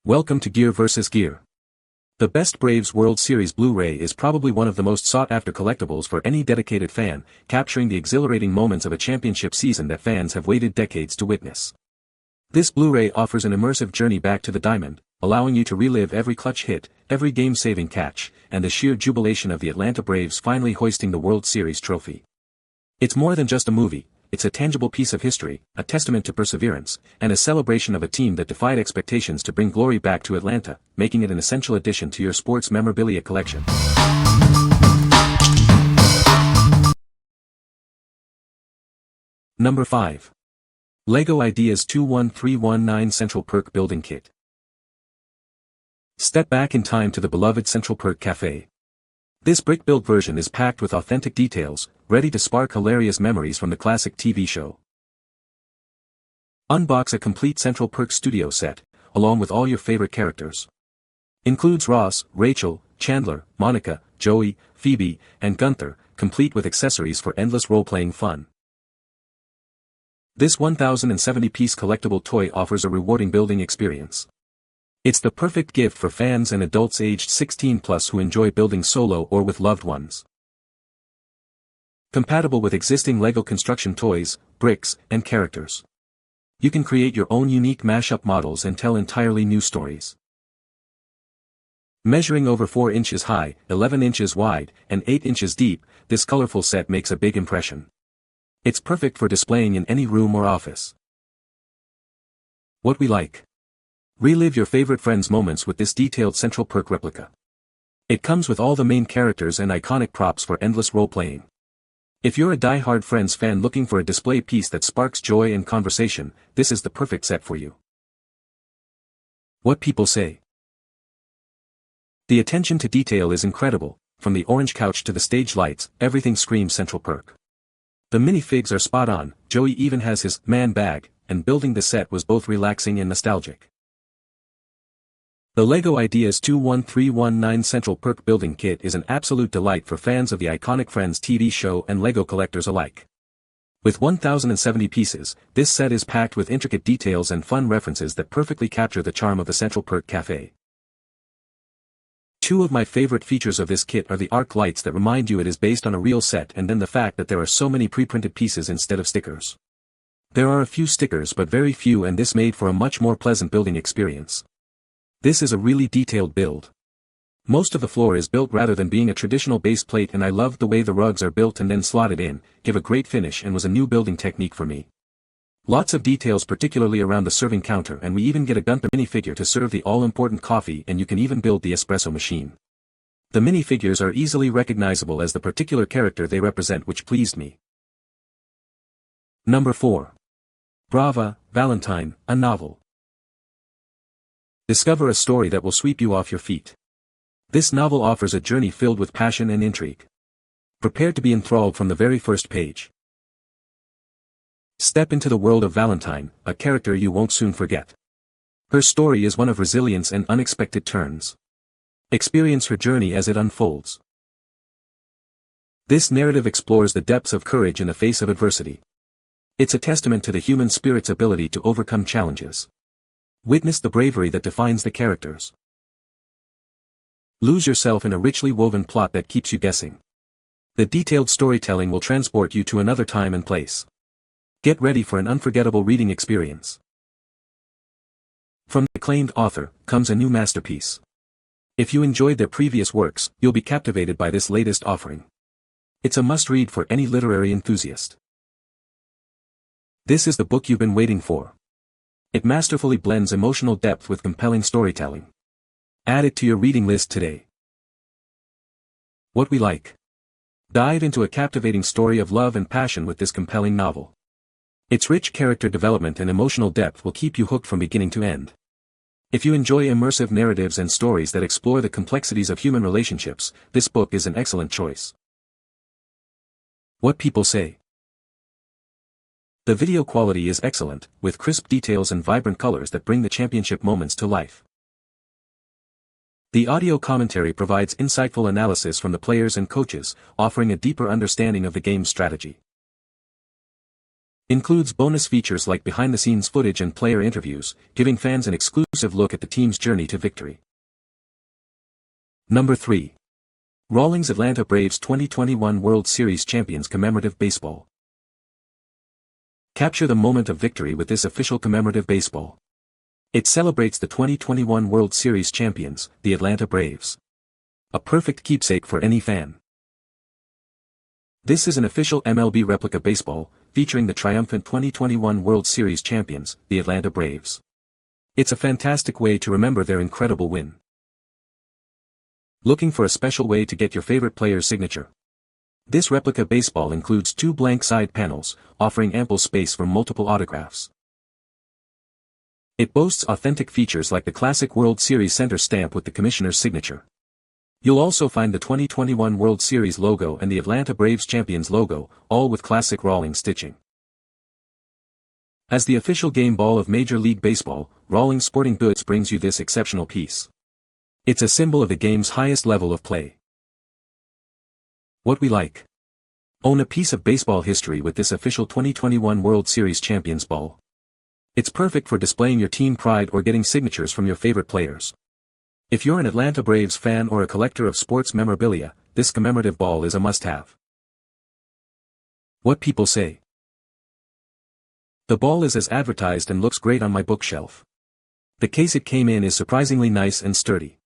Welcome to Gear vs. Gear. The Best Braves World Series Blu-ray is probably one of the most sought-after collectibles for any dedicated fan, capturing the exhilarating moments of a championship season that fans have waited decades to witness. This Blu-ray offers an immersive journey back to the diamond, allowing you to relive every clutch hit, every game-saving catch, and the sheer jubilation of the Atlanta Braves finally hoisting the World Series trophy. It's more than just a movie. It's a tangible piece of history, a testament to perseverance, and a celebration of a team that defied expectations to bring glory back to Atlanta, making it an essential addition to your sports memorabilia collection. Number 5. LEGO Ideas 21319 Central Perk Building Kit. Step back in time to the beloved Central Perk Cafe. This brick-built version is packed with authentic details, ready to spark hilarious memories from the classic TV show. Unbox a complete Central Perk studio set, along with all your favorite characters. Includes Ross, Rachel, Chandler, Monica, Joey, Phoebe, and Gunther, complete with accessories for endless role-playing fun. This 1,070-piece collectible toy offers a rewarding building experience. It's the perfect gift for fans and adults aged 16+ who enjoy building solo or with loved ones. Compatible with existing LEGO construction toys, bricks, and characters. You can create your own unique mashup models and tell entirely new stories. Measuring over 4 inches high, 11 inches wide, and 8 inches deep, this colorful set makes a big impression. It's perfect for displaying in any room or office. What we like. Relive your favorite Friends moments with this detailed Central Perk replica. It comes with all the main characters and iconic props for endless role-playing. If you're a die-hard Friends fan looking for a display piece that sparks joy and conversation, this is the perfect set for you. What people say. The attention to detail is incredible, from the orange couch to the stage lights, everything screams Central Perk. The minifigs are spot on, Joey even has his man bag, and building the set was both relaxing and nostalgic. The LEGO Ideas 21319 Central Perk Building Kit is an absolute delight for fans of the iconic Friends TV show and LEGO collectors alike. With 1,070 pieces, this set is packed with intricate details and fun references that perfectly capture the charm of the Central Perk Cafe. Two of my favorite features of this kit are the arc lights that remind you it is based on a real set, and then the fact that there are so many pre-printed pieces instead of stickers. There are a few stickers but very few, and this made for a much more pleasant building experience. This is a really detailed build. Most of the floor is built rather than being a traditional base plate, and I loved the way the rugs are built and then slotted in, give a great finish, and was a new building technique for me. Lots of details, particularly around the serving counter, and we even get a Gunther minifigure to serve the all-important coffee, and you can even build the espresso machine. The minifigures are easily recognizable as the particular character they represent, which pleased me. Number 4. Brava, Valentine, a novel. Discover a story that will sweep you off your feet. This novel offers a journey filled with passion and intrigue. Prepare to be enthralled from the very first page. Step into the world of Valentine, a character you won't soon forget. Her story is one of resilience and unexpected turns. Experience her journey as it unfolds. This narrative explores the depths of courage in the face of adversity. It's a testament to the human spirit's ability to overcome challenges. Witness the bravery that defines the characters. Lose yourself in a richly woven plot that keeps you guessing. The detailed storytelling will transport you to another time and place. Get ready for an unforgettable reading experience. From the acclaimed author comes a new masterpiece. If you enjoyed their previous works, you'll be captivated by this latest offering. It's a must-read for any literary enthusiast. This is the book you've been waiting for. It masterfully blends emotional depth with compelling storytelling. Add it to your reading list today. What we like. Dive into a captivating story of love and passion with this compelling novel. Its rich character development and emotional depth will keep you hooked from beginning to end. If you enjoy immersive narratives and stories that explore the complexities of human relationships, this book is an excellent choice. What people say. The video quality is excellent, with crisp details and vibrant colors that bring the championship moments to life. The audio commentary provides insightful analysis from the players and coaches, offering a deeper understanding of the game's strategy. Includes bonus features like behind-the-scenes footage and player interviews, giving fans an exclusive look at the team's journey to victory. Number 3. Rawlings Atlanta Braves 2021 World Series Champions Commemorative Baseball. Capture the moment of victory with this official commemorative baseball. It celebrates the 2021 World Series champions, the Atlanta Braves. A perfect keepsake for any fan. This is an official MLB replica baseball, featuring the triumphant 2021 World Series champions, the Atlanta Braves. It's a fantastic way to remember their incredible win. Looking for a special way to get your favorite player's signature? This replica baseball includes 2 blank side panels, offering ample space for multiple autographs. It boasts authentic features like the classic World Series center stamp with the commissioner's signature. You'll also find the 2021 World Series logo and the Atlanta Braves Champions logo, all with classic Rawlings stitching. As the official game ball of Major League Baseball, Rawlings Sporting Goods brings you this exceptional piece. It's a symbol of the game's highest level of play. What we like. Own a piece of baseball history with this official 2021 World Series Champions ball. It's perfect for displaying your team pride or getting signatures from your favorite players. If you're an Atlanta Braves fan or a collector of sports memorabilia, this commemorative ball is a must-have. What people say. The ball is as advertised and looks great on my bookshelf. The case it came in is surprisingly nice and sturdy.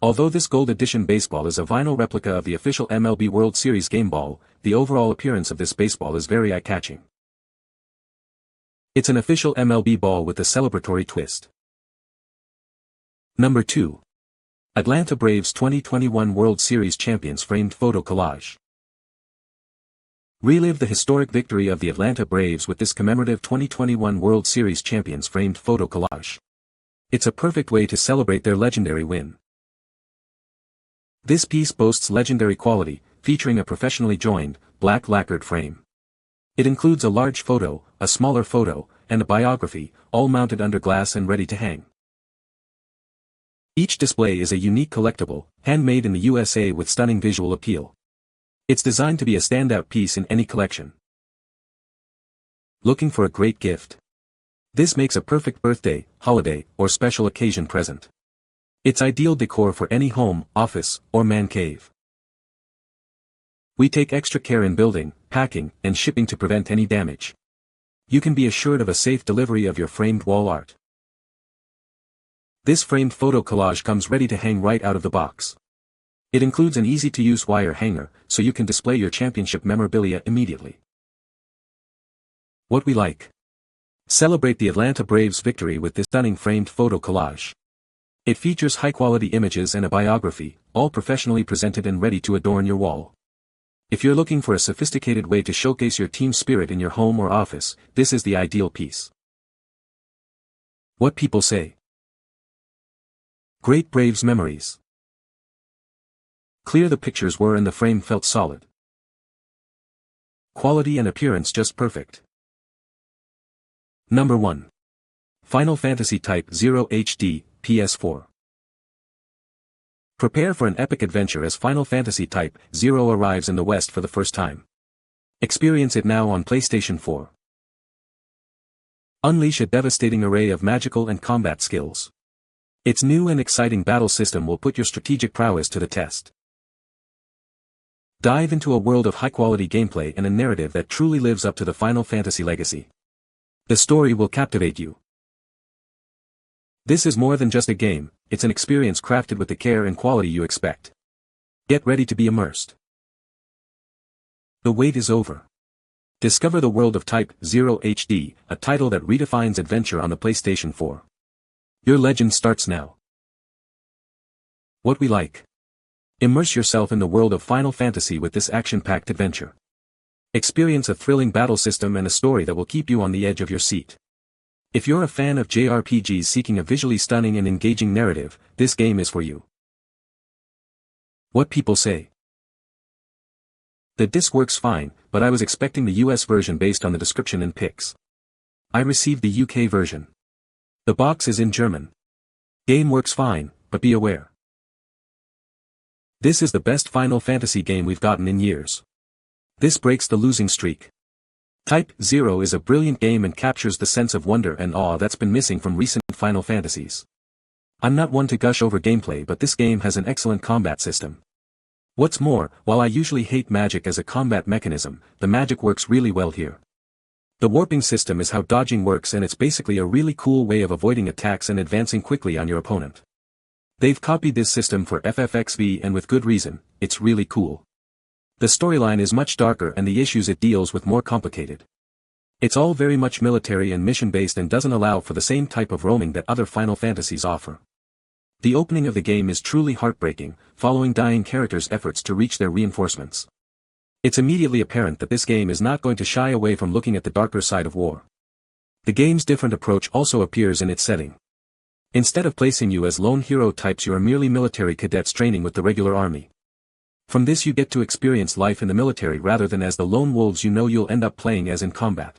Although this gold edition baseball is a vinyl replica of the official MLB World Series game ball, the overall appearance of this baseball is very eye-catching. It's an official MLB ball with a celebratory twist. Number 2. Atlanta Braves 2021 World Series Champions Framed Photo Collage. Relive the historic victory of the Atlanta Braves with this commemorative 2021 World Series Champions Framed Photo Collage. It's a perfect way to celebrate their legendary win. This piece boasts legendary quality, featuring a professionally joined, black lacquered frame. It includes a large photo, a smaller photo, and a biography, all mounted under glass and ready to hang. Each display is a unique collectible, handmade in the USA with stunning visual appeal. It's designed to be a standout piece in any collection. Looking for a great gift? This makes a perfect birthday, holiday, or special occasion present. It's ideal decor for any home, office, or man cave. We take extra care in building, packing, and shipping to prevent any damage. You can be assured of a safe delivery of your framed wall art. This framed photo collage comes ready to hang right out of the box. It includes an easy-to-use wire hanger, so you can display your championship memorabilia immediately. What we like. Celebrate the Atlanta Braves' victory with this stunning framed photo collage. It features high-quality images and a biography, all professionally presented and ready to adorn your wall. If you're looking for a sophisticated way to showcase your team spirit in your home or office, this is the ideal piece. What people say. Great Braves memories. Clear the pictures were and the frame felt solid. Quality and appearance just perfect. Number 1. Final Fantasy Type 0 HD, PS4. Prepare for an epic adventure as Final Fantasy Type 0 arrives in the West for the first time. Experience it now on PlayStation 4. Unleash a devastating array of magical and combat skills. Its new and exciting battle system will put your strategic prowess to the test. Dive into a world of high-quality gameplay and a narrative that truly lives up to the Final Fantasy legacy. The story will captivate you. This is more than just a game, it's an experience crafted with the care and quality you expect. Get ready to be immersed. The wait is over. Discover the world of Type 0 HD, a title that redefines adventure on the PlayStation 4. Your legend starts now. What we like. Immerse yourself in the world of Final Fantasy with this action-packed adventure. Experience a thrilling battle system and a story that will keep you on the edge of your seat. If you're a fan of JRPGs seeking a visually stunning and engaging narrative, this game is for you. What people say. The disc works fine, but I was expecting the US version based on the description and pics. I received the UK version. The box is in German. Game works fine, but be aware. This is the best Final Fantasy game we've gotten in years. This breaks the losing streak. Type 0 is a brilliant game and captures the sense of wonder and awe that's been missing from recent Final Fantasies. I'm not one to gush over gameplay, but this game has an excellent combat system. What's more, while I usually hate magic as a combat mechanism, the magic works really well here. The warping system is how dodging works, and it's basically a really cool way of avoiding attacks and advancing quickly on your opponent. They've copied this system for FFXV, and with good reason. It's really cool. The storyline is much darker and the issues it deals with more complicated. It's all very much military and mission-based and doesn't allow for the same type of roaming that other Final Fantasies offer. The opening of the game is truly heartbreaking, following dying characters' efforts to reach their reinforcements. It's immediately apparent that this game is not going to shy away from looking at the darker side of war. The game's different approach also appears in its setting. Instead of placing you as lone hero types, you are merely military cadets training with the regular army. From this you get to experience life in the military rather than as the lone wolves you know you'll end up playing as in combat.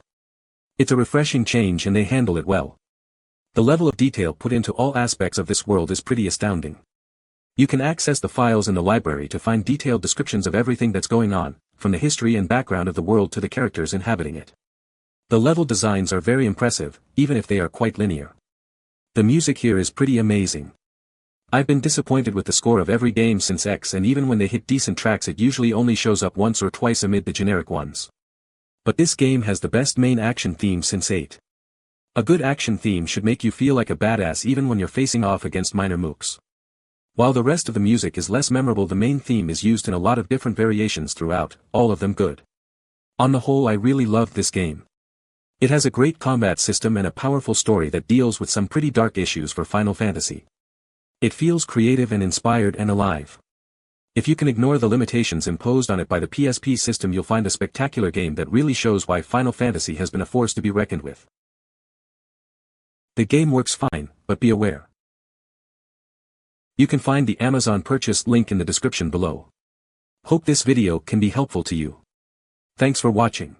It's a refreshing change and they handle it well. The level of detail put into all aspects of this world is pretty astounding. You can access the files in the library to find detailed descriptions of everything that's going on, from the history and background of the world to the characters inhabiting it. The level designs are very impressive, even if they are quite linear. The music here is pretty amazing. I've been disappointed with the score of every game since X, and even when they hit decent tracks it usually only shows up once or twice amid the generic ones. But this game has the best main action theme since 8. A good action theme should make you feel like a badass even when you're facing off against minor mooks. While the rest of the music is less memorable, the main theme is used in a lot of different variations throughout, all of them good. On the whole, I really loved this game. It has a great combat system and a powerful story that deals with some pretty dark issues for Final Fantasy. It feels creative and inspired and alive. If you can ignore the limitations imposed on it by the PSP system, you'll find a spectacular game that really shows why Final Fantasy has been a force to be reckoned with. The game works fine, but be aware. You can find the Amazon purchase link in the description below. Hope this video can be helpful to you. Thanks for watching.